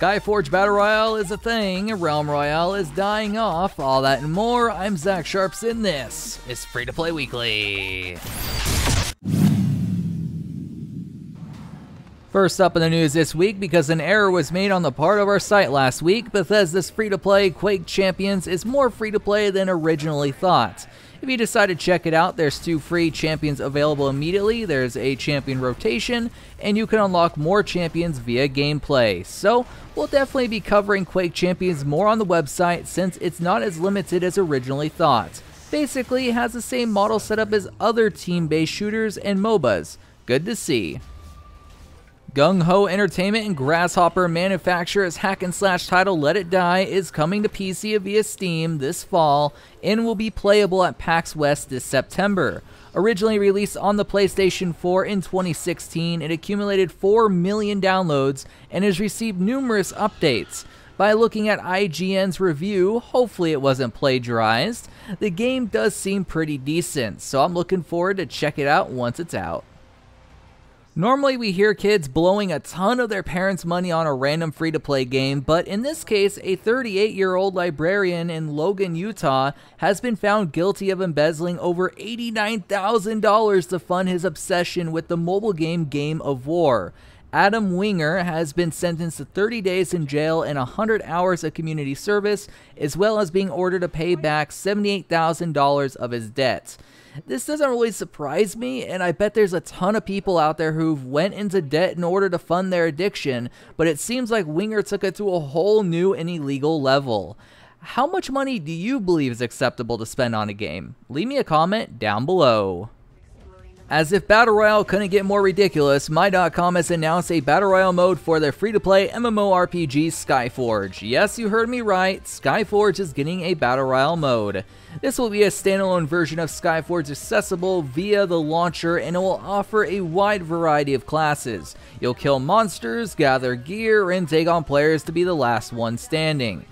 Skyforge Battle Royale is a thing, Realm Royale is dying off, all that and more. I'm Zach Sharps, and this is Free to Play Weekly. First up in the news this week, because an error was made on the part of our site last week, Bethesda's free-to-play Quake Champions is more free-to-play than originally thought. If you decide to check it out, there's 2 free champions available immediately, there's a champion rotation, and you can unlock more champions via gameplay. So, we'll definitely be covering Quake Champions more on the website since it's not as limited as originally thought. Basically, it has the same model setup as other team-based shooters and MOBAs. Good to see. Gung Ho Entertainment and Grasshopper Manufacturer's hack-and-slash title Let It Die is coming to PC via Steam this fall and will be playable at PAX West this September. Originally released on the PlayStation 4 in 2016, it accumulated 4 million downloads and has received numerous updates. By looking at IGN's review, hopefully it wasn't plagiarized, the game does seem pretty decent, so I'm looking forward to check it out once it's out. Normally we hear kids blowing a ton of their parents' money on a random free-to-play game, but in this case, a 38-year-old librarian in Logan, Utah has been found guilty of embezzling over $89,000 to fund his obsession with the mobile game Game of War. Adam Winger has been sentenced to 30 days in jail and 100 hours of community service, as well as being ordered to pay back $78,000 of his debts. This doesn't really surprise me, and I bet there's a ton of people out there who've went into debt in order to fund their addiction, but it seems like Winger took it to a whole new and illegal level. How much money do you believe is acceptable to spend on a game? Leave me a comment down below. As if Battle Royale couldn't get more ridiculous, My.com has announced a Battle Royale mode for their free-to-play MMORPG Skyforge. Yes, you heard me right, Skyforge is getting a Battle Royale mode. This will be a standalone version of Skyforge accessible via the launcher, and it will offer a wide variety of classes. You'll kill monsters, gather gear, and take on players to be the last one standing.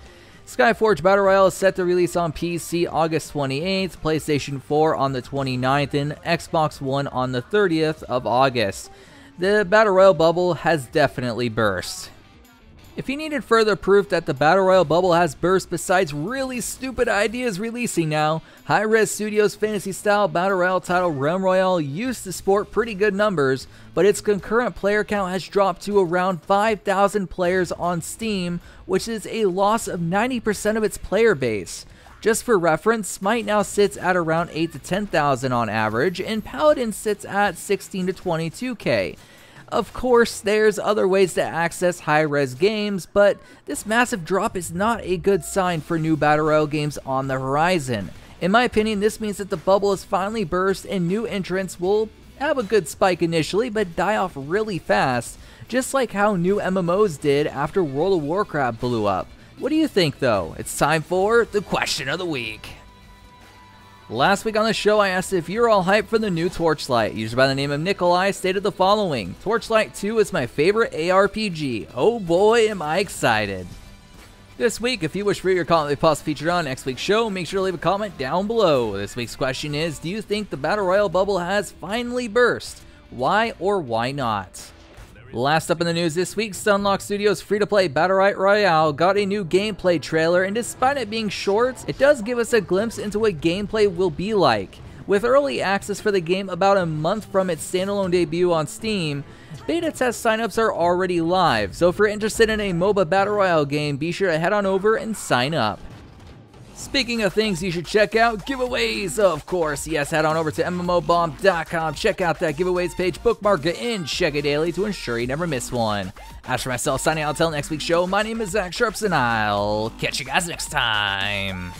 Skyforge Battle Royale is set to release on PC August 28th, PlayStation 4 on the 29th, and Xbox One on the 30th of August. The Battle Royale bubble has definitely burst. If you needed further proof that the Battle Royale bubble has burst besides really stupid ideas releasing now, Hi-Rez Studios' fantasy-style Battle Royale title Realm Royale used to sport pretty good numbers, but its concurrent player count has dropped to around 5,000 players on Steam, which is a loss of 90% of its player base. Just for reference, Smite now sits at around 8 to 10,000 on average, and Paladin sits at 16 to 22k. Of course, there's other ways to access high-res games, but this massive drop is not a good sign for new Battle Royale games on the horizon. In my opinion, this means that the bubble has finally burst and new entrants will have a good spike initially, but die off really fast, just like how new MMOs did after World of Warcraft blew up. What do you think though? It's time for the question of the week. Last week on the show, I asked if you're all hyped for the new Torchlight. User by the name of Nikolai stated the following: Torchlight 2 is my favorite ARPG. Oh boy, am I excited. This week, if you wish for your comment to be possibly featured on next week's show, make sure to leave a comment down below. This week's question is, do you think the Battle Royale bubble has finally burst? Why or why not? Last up in the news this week, Sunlock Studios' free-to-play Battlerite Royale got a new gameplay trailer, and despite it being short, it does give us a glimpse into what gameplay will be like. With early access for the game about a month from its standalone debut on Steam, beta test signups are already live, so if you're interested in a MOBA Battle Royale game, be sure to head on over and sign up. Speaking of things you should check out, giveaways, of course. Yes, head on over to mmobomb.com, check out that giveaways page, bookmark it, and check it daily to ensure you never miss one. As for myself, signing out until next week's show, my name is Zach Sharps, and I'll catch you guys next time.